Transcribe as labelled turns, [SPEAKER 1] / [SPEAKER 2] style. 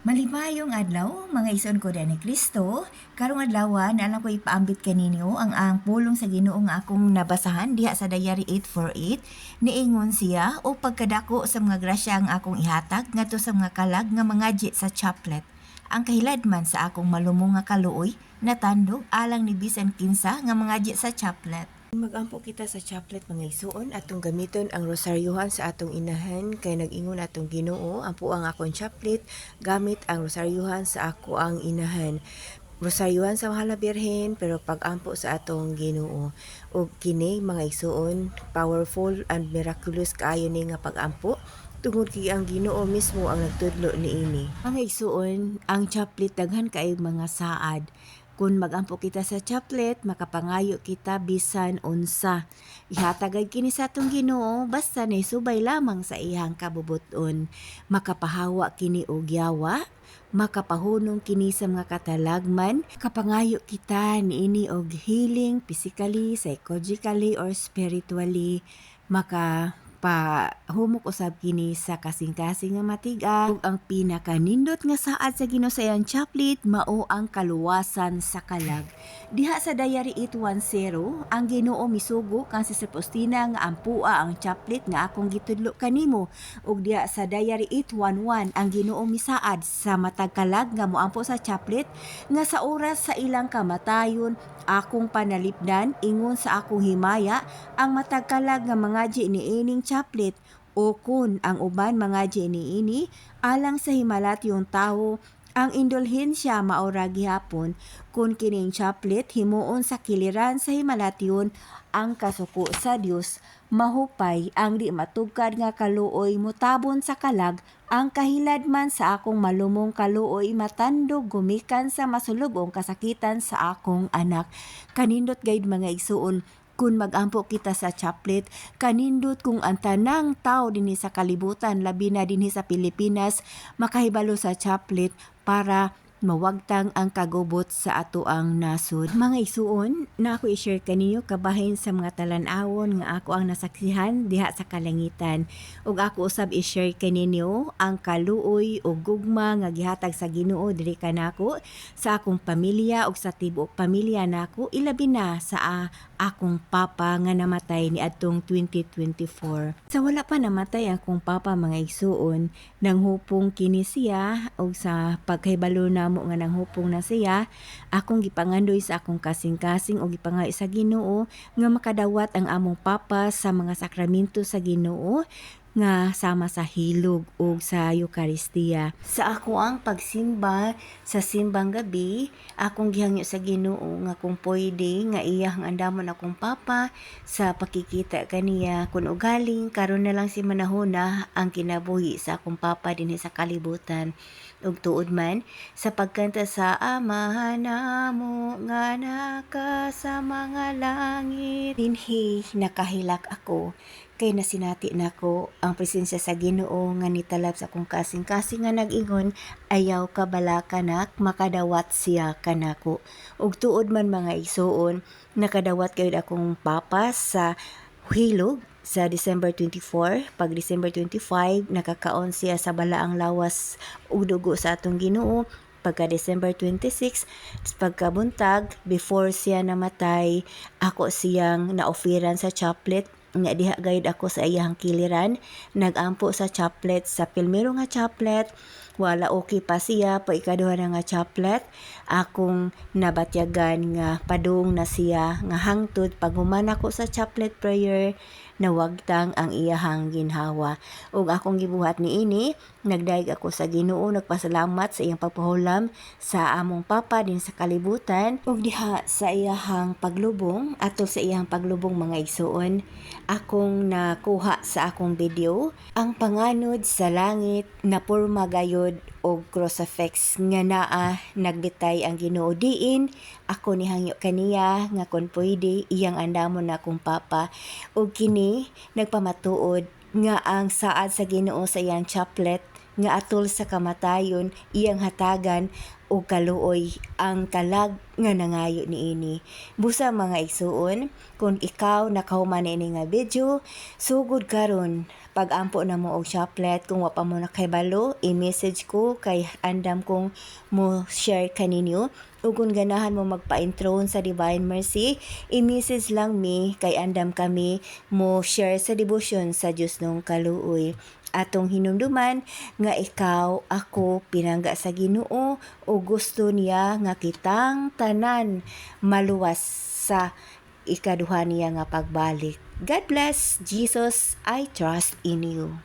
[SPEAKER 1] Malimayong adlaw, mga ison ko ni Kristo. Karong adlaw na alam ko ipaambit kaninyo ang pulong sa Ginoo nga akong nabasahan diha sa Diary 848. Niingon siya o pagkadako sa mga grasya ang akong ihatag ngadto sa mga kalag nga mangadyi sa chaplet. Ang kahiladman sa akong malumong nga kaluoy natandog alang ni bisan kinsa nga mangadyi sa chaplet.
[SPEAKER 2] Magampo kita sa chaplet mga isuon atong gamiton ang rosaryuhan sa atong inahan kay nag-ingon atong Ginoo ampo ang akong chaplet gamit ang rosaryuhan sa ako ang inahan. Rosaryuhan sa Mahal na Birhen pero pag-ampo sa atong Ginoo. Og kini mga isuon powerful and miraculous kaayo ni nga pag-ampo tungod kay ang Ginoo mismo ang nagtudlo niini. Mga isuon, ang chaplet daghan kay mga saad. Kung magampo kita sa chaplet, makapangayo kita bisan unsa. Ihatagay kini sa atong Ginoo basta naisubay lamang sa iyang kabubuton. Makapahawa kini og yawa, makapahunong kini sa mga katalagman, kapangayo kita niini og healing physically, psychologically or spiritually, humok usab kini sa kasing-kasing nga matiga ug ang pinakanindot nga saad sa Ginoo sa iyang chaplet mao ang kaluwasan sa kalag. Diha sa Diary 810 ang Ginoo misugo kan si Faustina nga ampua ang chaplet nga akong gitudlo kanimo ug diha sa Diary 811 ang Ginoo misaad sa matag kalag nga moampo sa chaplet nga sa oras sa ilang kamatayon akong panalipdan ingon sa akong himaya ang matag kalag nga mangadyi niining chaplet o kun ang uban mangadyi niini alang sa himalatyong tawo ang indulhensya maura gihapon kun kining chaplet himuon sa kiliran sa himalatyon ang kasuko sa Dios mahupay ang di matugkad nga kaluoy mutabon sa kalag ang kahiladman sa akong malumong kaluoy matandog gumikan sa masulubong kasakitan sa akong anak. Kanindot gayud mga igsuon kung magampo kita sa chaplet, kanindot kung ang tanang tao dinhi sa kalibutan, labi na dinhi sa Pilipinas, makahibalo sa chaplet para mawagtang ang kagubot sa ato ang nasod. Mga isuon, na ako i-share kaninyo kabahin sa mga talan-awon nga ako ang nasaksihan diha sa kalangitan. Ug ako usab i-share kaninyo ang kaluoy o gugma nga gihatag sa Ginoo diri kanako sa akong pamilya ug sa tibuok pamilya nako ilabi na sa akong papa nga namatay ni adtong 2024. Sa wala pa namatay ang akong papa mga isuon, nanghupong kini siya og sa pagkahibalo namo nga nanghupong na siya, akong gipangandoy sa akong kasing-kasing o gipangayo sa Ginoo nga makadawat ang among papa sa mga sakramento sa Ginoo nga sama sa hilog o sa Eucharistia. Sa ako ang pagsimba sa simbang gabi, akong gihangyo sa Ginoo nga kung pwede nga iyang andamon akong papa sa pakikita kaniya kun ugaling karon na lang si manahona ang kinabuhi sa akong papa dinhi sa kalibutan. Ug tuod man sa pagkanta sa Amahan namo nga naka sa mga langit dinhi nakahilak ako kay nasinati nako ang presensya sa Ginoo nga nitalab sa akong kasing-kasing nga nag-ingon ayaw ka bala kanak makadawat siya kanako. Ug tuod man mga igsuon nakadawat gayud akong papa sa hilog sa December 24, pag December 25, nakakaon siya sa balaang lawas ug dugo sa atong Ginoo. Pagka December 26, pagkabuntag, before siya namatay, ako siyang naofiran sa chaplet nga diha gayud ako sa iyang kiliran, nagampo sa chaplet sa pilmero nga chaplet, wala okay pa siya, pa ikaduha na nga chaplet, akong nabatyagan nga padung na siya nga hangtod pag human ako sa chaplet prayer, nawagtang ang iyahang ginhawa. Ug akong gibuhat niini, nagdaig ako sa Ginoo, nagpasalamat sa iyang pagpahulam sa among papa din sa kalibutan, ug diha sa iyahang paglubong, atol sa iyahang paglubong mga igsuon, akong nakuha sa akong video ang panganod sa langit na porma gayod og crucifix nga naa nagbitay ang Ginoo diin ako nihangyo kaniya nga kon pwede iyang andamon na akong papa ug kini nagpamatuod nga ang saad sa Ginoo sa iyang chaplet nga atol sa kamatayon iyang hatagan o kaluoy ang kalag nga nangayo niini. Busa mga igsuon, kung ikaw nakahuman ini nga video, sugod karon pag-ampo na mo og chaplet. Kung wa pa mo nakahibalo, i-message ko kay andam kong mo share kaninyo. Ug kung ganahan mo magpa-intron sa Divine Mercy, i-message lang mi kay andam kami mo share sa devotion sa Dios nung kaluoy. Atong hinumduman nga ikaw, ako, pinangga sa Ginoo o gusto niya nga kitang tanan maluwas sa ikaduha niya nga pagbalik. God bless. Jesus, I trust in you.